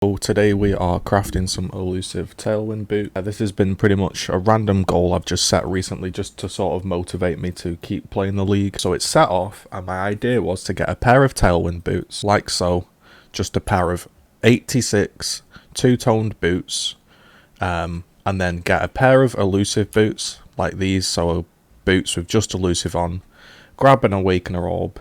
So today we are crafting some elusive Tailwind boot. This has been pretty much a random goal I've just set recently just to sort of motivate me to keep playing the league. So it set off and my idea was to get a pair of Tailwind boots like so, just a pair of 86 two-toned boots, and then get a pair of elusive boots like these, so boots with just elusive on, grab an awakener orb,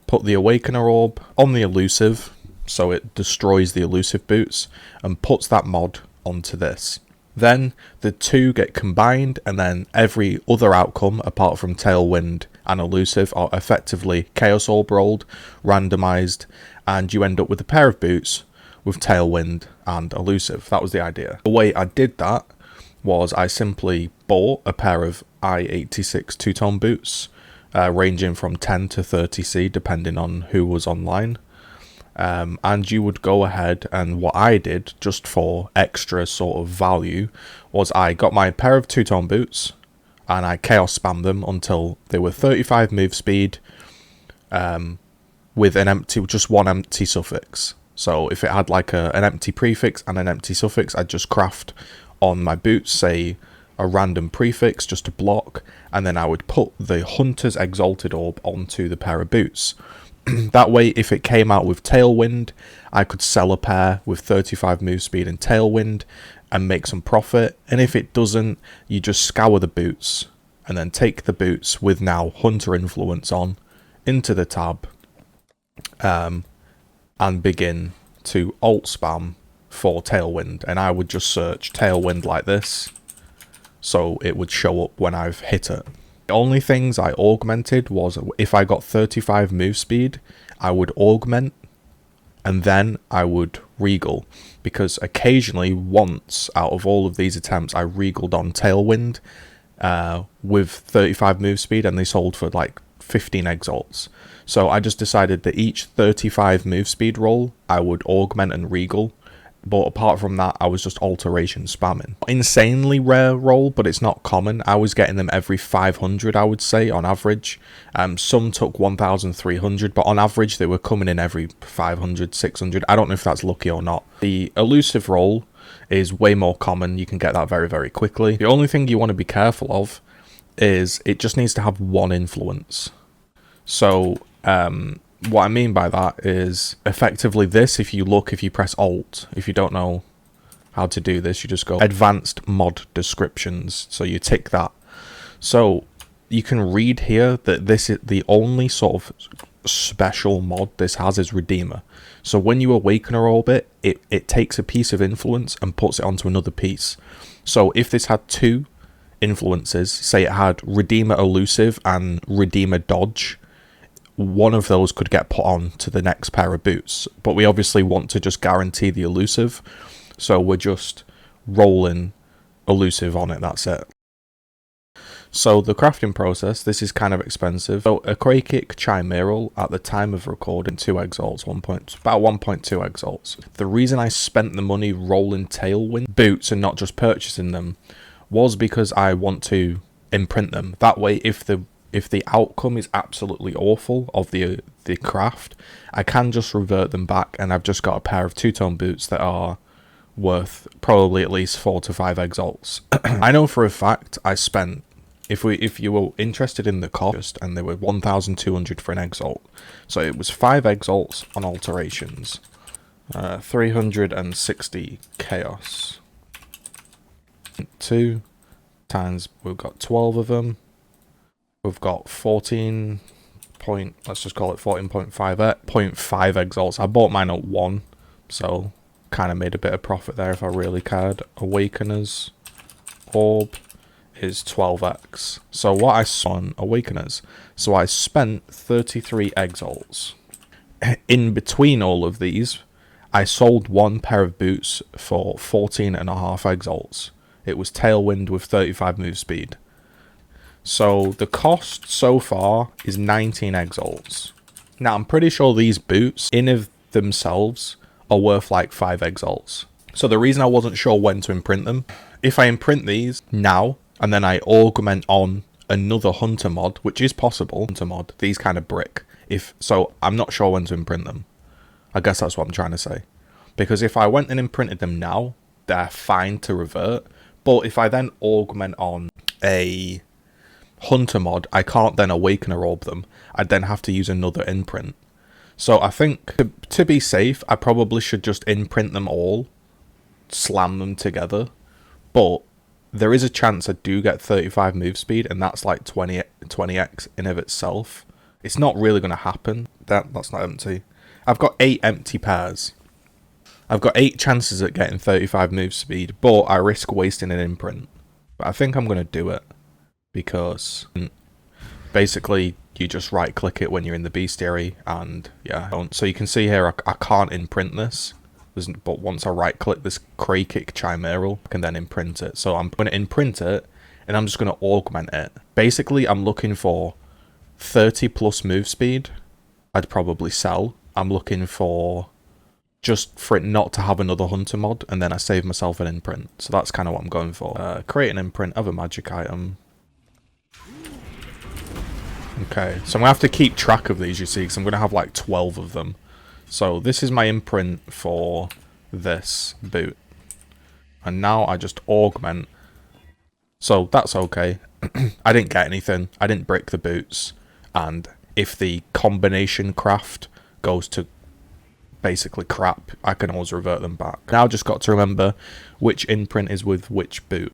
put the awakener orb on the elusive so it destroys the elusive boots and puts that mod onto this. Then the two get combined and then every other outcome apart from Tailwind and elusive are effectively chaos orb rolled, randomized, and you end up with a pair of boots with Tailwind and elusive. That was the idea. The way I did that was I simply bought a pair of I-86 two-tone boots, ranging from 10 to 30C depending on who was online. And you would go ahead, and what I did just for extra sort of value was I got my pair of two-tone boots and I chaos spammed them until they were 35 move speed, with just one empty suffix. So if it had like an empty prefix and an empty suffix, I'd just craft on my boots, say a random prefix just to block, and then I would put the Hunter's Exalted Orb onto the pair of boots. That way, if it came out with Tailwind, I could sell a pair with 35 move speed and Tailwind and make some profit. And if it doesn't, you just scour the boots and then take the boots with now Hunter influence on into the tab, and begin to alt spam for Tailwind. And I would just search Tailwind like this, so it would show up when I've hit it. The only things I augmented was if I got 35 move speed, I would augment and then I would regal, because occasionally once out of all of these attempts I regaled on Tailwind with 35 move speed and they sold for like 15 exalts. So I just decided that each 35 move speed roll I would augment and regal. But apart from that, I was just alteration spamming. Insanely rare roll, but it's not common. I was getting them every 500, I would say, on average. Some took 1,300, but on average, they were coming in every 500, 600. I don't know if that's lucky or not. The elusive roll is way more common. You can get that very, very quickly. The only thing you want to be careful of is it just needs to have one influence. So, what I mean by that is effectively this, if you press Alt, if you don't know how to do this, you just go Advanced Mod Descriptions. So you tick that. So you can read here that this is the only sort of special mod this has is Redeemer. So when you awakener orbit, it takes a piece of influence and puts it onto another piece. So if this had two influences, say it had Redeemer Elusive and Redeemer Dodge, one of those could get put on to the next pair of boots, but we obviously want to just guarantee the elusive, so we're just rolling elusive on it, that's it. So the crafting process, this is kind of expensive. So a Krakic Chimeral at the time of recording, 2 exalts, about 1.2 exalts. The reason I spent the money rolling Tailwind boots and not just purchasing them was because I want to imprint them. That way, if the outcome is absolutely awful of the craft, I can just revert them back, and I've just got a pair of two-tone boots that are worth probably at least 4 to 5 exalts. I know for a fact I spent, if you were interested in the cost, and they were 1,200 for an exalt, so it was 5 exalts on alterations, 360 chaos. 2 times, we've got 12 of them. We've got 14 point, let's just call it 14.5 exalts. I bought mine at 1, so kind of made a bit of profit there if I really cared. Awakeners orb is 12x. So what I saw on Awakeners, so I spent 33 exalts. In between all of these, I sold one pair of boots for 14.5 exalts. It was Tailwind with 35 move speed. So the cost so far is 19 exalts. Now I'm pretty sure these boots in of themselves are worth like 5 exalts. So the reason I wasn't sure when to imprint them, if I imprint these now and then I augment on another Hunter mod, which is possible, Hunter mod, these kind of brick, so I'm not sure when to imprint them. I guess that's what I'm trying to say. Because if I went and imprinted them now, they're fine to revert. But if I then augment on a hunter mod, I can't then awakener orb them. I'd then have to use another imprint. So I think to be safe, I probably should just imprint them all, slam them together. But there is a chance I do get 35 move speed, and that's like 20x in of itself. It's not really going to happen. That's not empty. I've got 8 empty pairs. I've got 8 chances at getting 35 move speed, but I risk wasting an imprint. But I think I'm going to do it, because basically you just right click it when you're in the bestiary, and yeah. So you can see here I can't imprint this, but once I right click this Krakic Chimeral, I can then imprint it. So I'm going to imprint it, and I'm just going to augment it. Basically I'm looking for 30 plus move speed. I'd probably sell. I'm looking for just for it not to have another hunter mod, and then I save myself an imprint. So that's kind of what I'm going for. Create an imprint of a magic item. Okay, so I'm going to have to keep track of these, you see, because I'm going to have like 12 of them. So this is my imprint for this boot. And now I just augment. So that's okay. I didn't get anything. I didn't break the boots. And if the combination craft goes to basically crap, I can always revert them back. Now I've just got to remember which imprint is with which boot.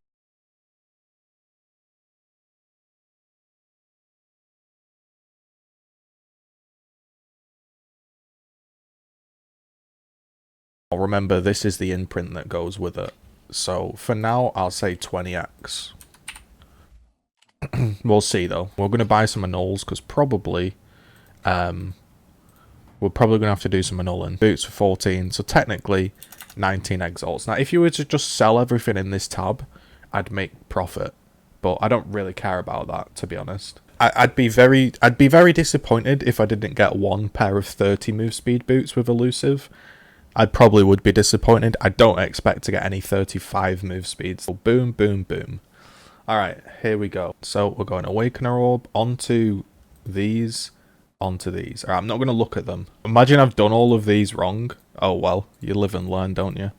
I'll remember this is the imprint that goes with it. So for now I'll say 20x. We'll see though. We're going to buy some Annuls, because probably we're probably going to have to do some annulling. Boots for 14, so technically 19 exalts. Now, if you were to just sell everything in this tab, I'd make profit. But I don't really care about that, to be honest. I'd be very disappointed if I didn't get one pair of 30 move speed boots with Elusive. I probably would be disappointed. I don't expect to get any 35 move speeds. So boom, boom, boom. Alright, here we go. So we're going Awakener Orb onto these. Onto these. Alright, I'm not going to look at them. Imagine I've done all of these wrong. Oh well, you live and learn, don't you?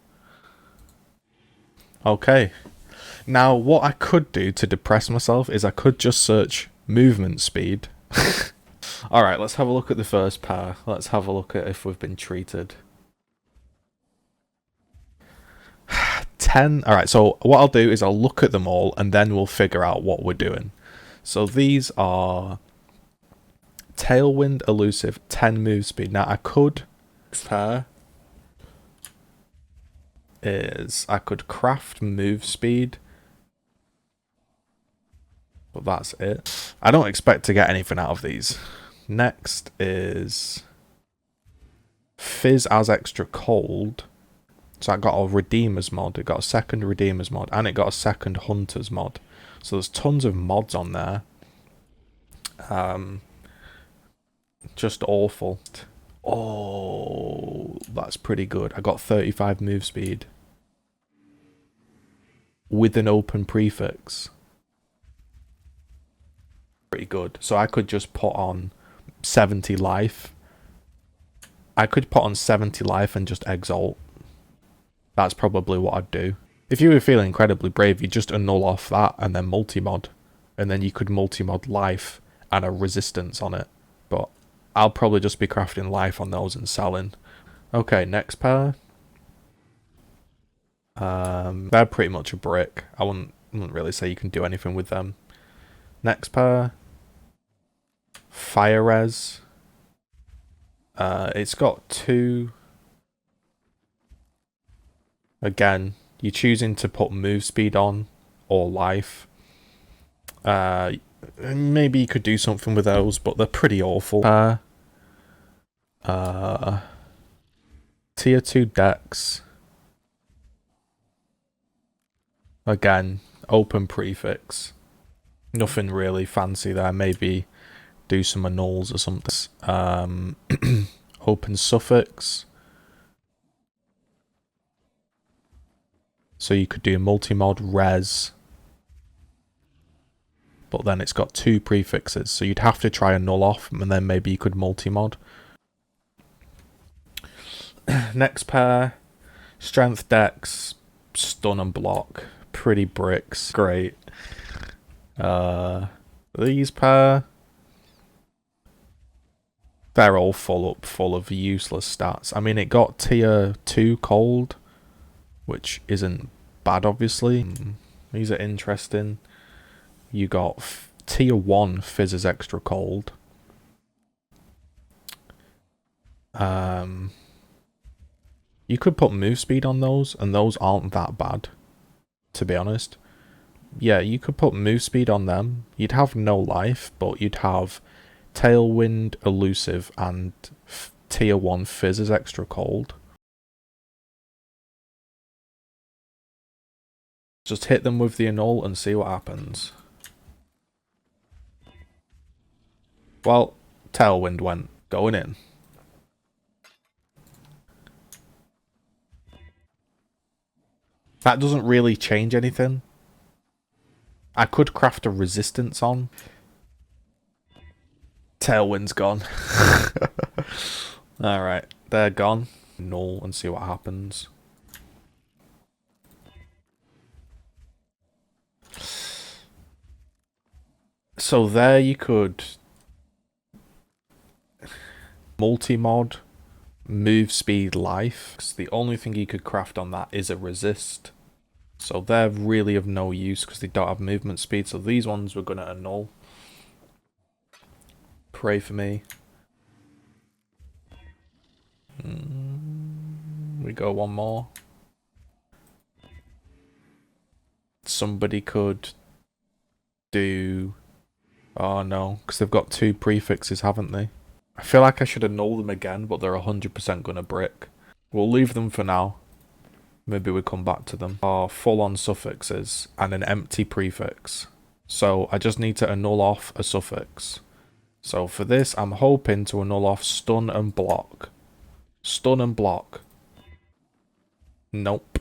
Okay. Now, what I could do to depress myself is I could just search movement speed. Alright, let's have a look at the first pair. Let's have a look at if we've been treated. 10. Alright, so what I'll do is I'll look at them all, and then we'll figure out what we're doing. So these are Tailwind Elusive, 10 move speed. Now I could pair is I could craft move speed, but that's it. I don't expect to get anything out of these. Next is Fizz as extra cold. So I got a Redeemer's mod, it got a second Redeemer's mod, and it got a second Hunter's mod. So there's tons of mods on there. Just awful. Oh, that's pretty good. I got 35 move speed with an open prefix. Pretty good. So I could just put on 70 life. I could put on 70 life and just exalt. That's probably what I'd do. If you were feeling incredibly brave, you just annul off that and then multi-mod. And then you could multi-mod life and a resistance on it. But I'll probably just be crafting life on those and selling. Okay, next pair. They're pretty much a brick. I wouldn't really say you can do anything with them. Next pair. Fire Res. It's got 2. Again, you're choosing to put move speed on or life. Maybe you could do something with those, but they're pretty awful. Tier 2 decks. Again, open prefix. Nothing really fancy there. Maybe do some Annuls or something. Open suffix. So you could do multi-mod res. But then it's got 2 prefixes. So you'd have to try a null off, and then maybe you could multi-mod. Next pair. Strength, dex, stun and block. Pretty bricks. Great. These pair, they're all full of useless stats. I mean, it got tier 2 cold, which isn't bad, obviously. These are interesting. You got tier 1 fizzes extra cold. You could put move speed on those, and those aren't that bad, to be honest. Yeah, you could put move speed on them. You'd have no life, but you'd have Tailwind Elusive and tier 1 fizzes extra cold. Just hit them with the Annul and see what happens. Well, Tailwind went going in. That doesn't really change anything. I could craft a resistance on. Tailwind's gone. Alright, they're gone. Null and see what happens. So there you could multi-mod, move speed, life. 'Cause the only thing you could craft on that is a resist. So they're really of no use because they don't have movement speed. So these ones we're going to annul. Pray for me. We go one more. Somebody could do... Oh no, because they've got 2 prefixes, haven't they? I feel like I should annul them again, but they're 100% going to brick. We'll leave them for now. Maybe we come back to them. Are full-on suffixes and an empty prefix. So I just need to annul off a suffix. So for this, I'm hoping to annul off stun and block. Stun and block. Nope.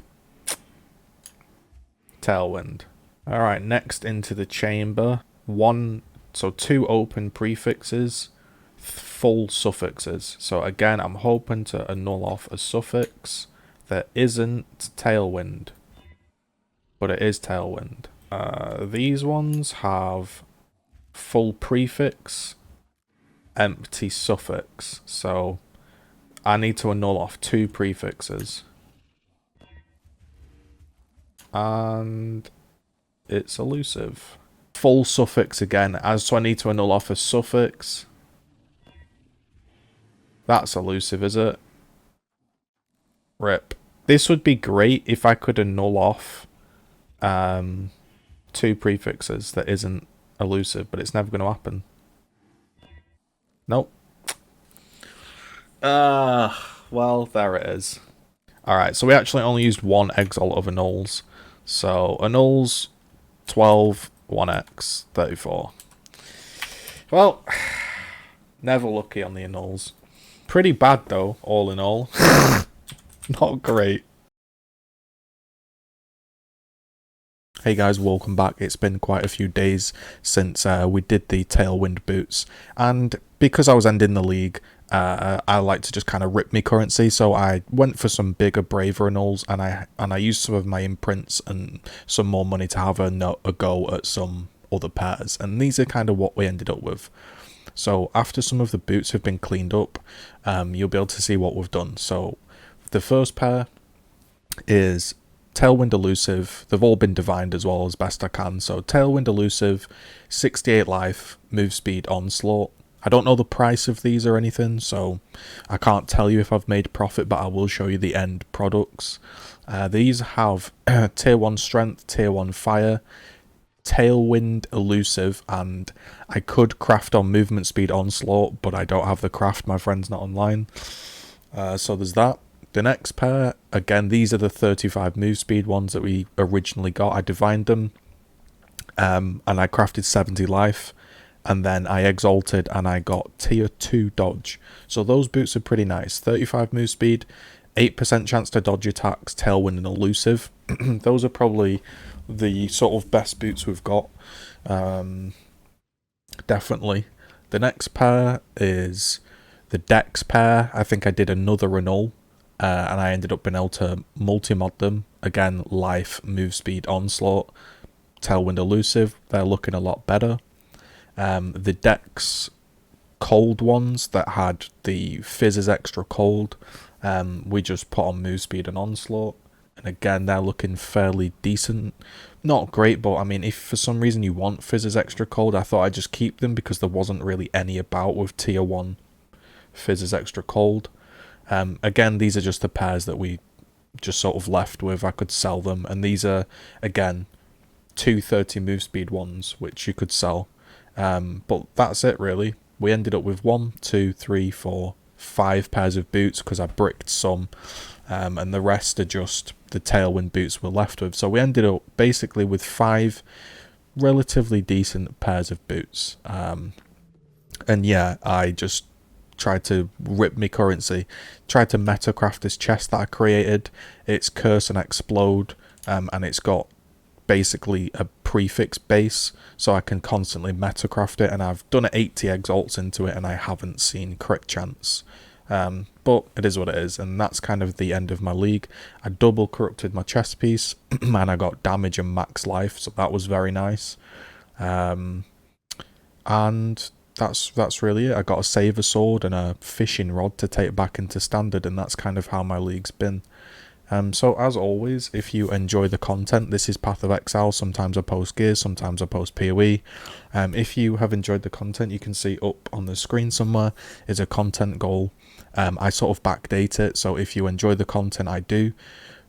Tailwind. Alright, next into the chamber. 2 open prefixes, full suffixes. So again, I'm hoping to annul off a suffix that isn't Tailwind, but it is Tailwind. These ones have full prefix, empty suffix. So I need to annul off 2 prefixes. And it's elusive. Full suffix again, so I need to annul off a suffix. That's elusive, is it? Rip. This would be great if I could annul off 2 prefixes that isn't elusive, but it's never going to happen. Nope. Well, there it is. Alright, so we actually only used 1 Exile of Annuls. So, Annuls, 12, 1x, 34. Well, never lucky on the Annuls. Pretty bad though, all in all. Not great. Hey guys, welcome back. It's been quite a few days since we did the Tailwind boots, and because I was ending the league, I like to just kind of rip me currency, so I went for some bigger, braver annulls, and I used some of my imprints and some more money to have a go at some other pairs, and these are kind of what we ended up with. So after some of the boots have been cleaned up, you'll be able to see what we've done. So the first pair is Tailwind Elusive. They've all been divined as well as best I can. So Tailwind Elusive, 68 life, move speed, onslaught. I don't know the price of these or anything, so I can't tell you if I've made profit, but I will show you the end products. These have tier 1 strength, tier 1 fire, Tailwind Elusive, and I could craft on movement speed onslaught, but I don't have the craft, my friend's not online. So there's that. The next pair, again, these are the 35 move speed ones that we originally got. I divined them, and I crafted 70 life, and then I exalted and I got tier 2 dodge. So those boots are pretty nice. 35 move speed, 8% chance to dodge attacks, Tailwind and Elusive. Those are probably the sort of best boots we've got. Definitely. The next pair is the Dex pair. I think I did another annul. and I ended up being able to multi-mod them. Again, Life, Move Speed, Onslaught, Tailwind Elusive, they're looking a lot better. The decks, cold ones that had the fizzes extra cold, we just put on Move Speed and Onslaught, and again they're looking fairly decent. Not great, but I mean, if for some reason you want fizzes extra cold, I thought I'd just keep them because there wasn't really any about with tier 1 fizzes extra cold. Again, these are just the pairs that we just sort of left with. I could sell them, and these are again 230 move speed ones which you could sell. But that's it really. We ended up with 1, 2, 3, 4, 5 pairs of boots because I bricked some, and the rest are just the Tailwind boots we're left with. So we ended up basically with 5 relatively decent pairs of boots. And yeah, I just tried to rip me currency, tried to metacraft this chest that I created. It's Curse and Explode, and it's got basically a prefix base, so I can constantly metacraft it, and I've done 80 exalts into it and I haven't seen crit chance. But it is what it is, and that's kind of the end of my league. I double corrupted my chest piece and I got damage and max life, so that was very nice. And that's really it. I got a saver sword and a fishing rod to take back into standard, and that's kind of how my league's been. So as always, if you enjoy the content, this is Path of Exile. Sometimes I post gears, sometimes I post PoE. If you have enjoyed the content, you can see up on the screen somewhere is a content goal. I sort of backdate it, so if you enjoy the content I do,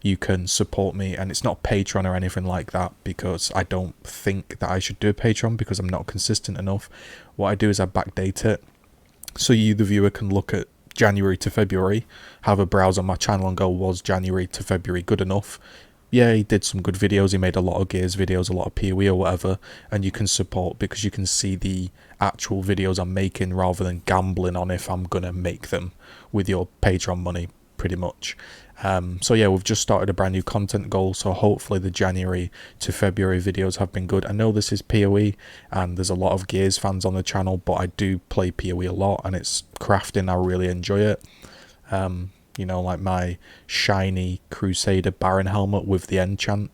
you can support me, and it's not Patreon or anything like that, because I don't think that I should do a Patreon because I'm not consistent enough. What I do is I backdate it, so you, the viewer, can look at January to February, have a browse on my channel and go, was January to February good enough? Yeah, he did some good videos, he made a lot of gears videos, a lot of PoE or whatever, and you can support because you can see the actual videos I'm making rather than gambling on if I'm gonna make them with your Patreon money, pretty much. So yeah, we've just started a brand new content goal, so hopefully the January to February videos have been good. I know this is PoE and there's a lot of Gears fans on the channel, but I do play PoE a lot and it's crafting, I really enjoy it. You know, like my shiny Crusader Baron helmet with the enchant.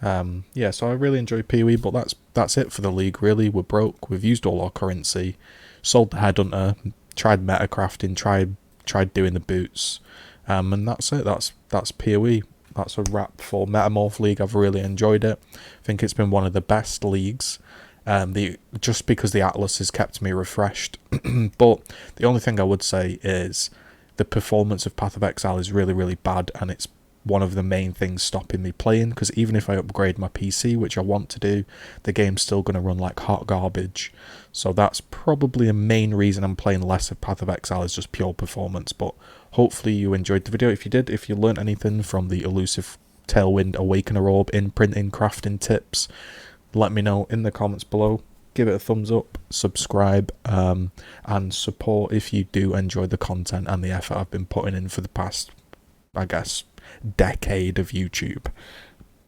Yeah, so I really enjoy PoE, but that's it for the league really. We're broke, we've used all our currency, sold the Headhunter, tried metacrafting, tried doing the boots. And that's it. That's PoE. That's a wrap for Metamorph League. I've really enjoyed it. I think it's been one of the best leagues. Just because the Atlas has kept me refreshed. But the only thing I would say is the performance of Path of Exile is really, really bad, and it's one of the main things stopping me playing, because even if I upgrade my PC, which I want to do, the game's still going to run like hot garbage. So that's probably a main reason I'm playing less of Path of Exile, is just pure performance. But hopefully you enjoyed the video. If you did, if you learned anything from the Elusive Tailwind Awakener Orb, imprinting, crafting tips, let me know in the comments below. Give it a thumbs up, subscribe, and support if you do enjoy the content and the effort I've been putting in for the past, I guess, decade of YouTube.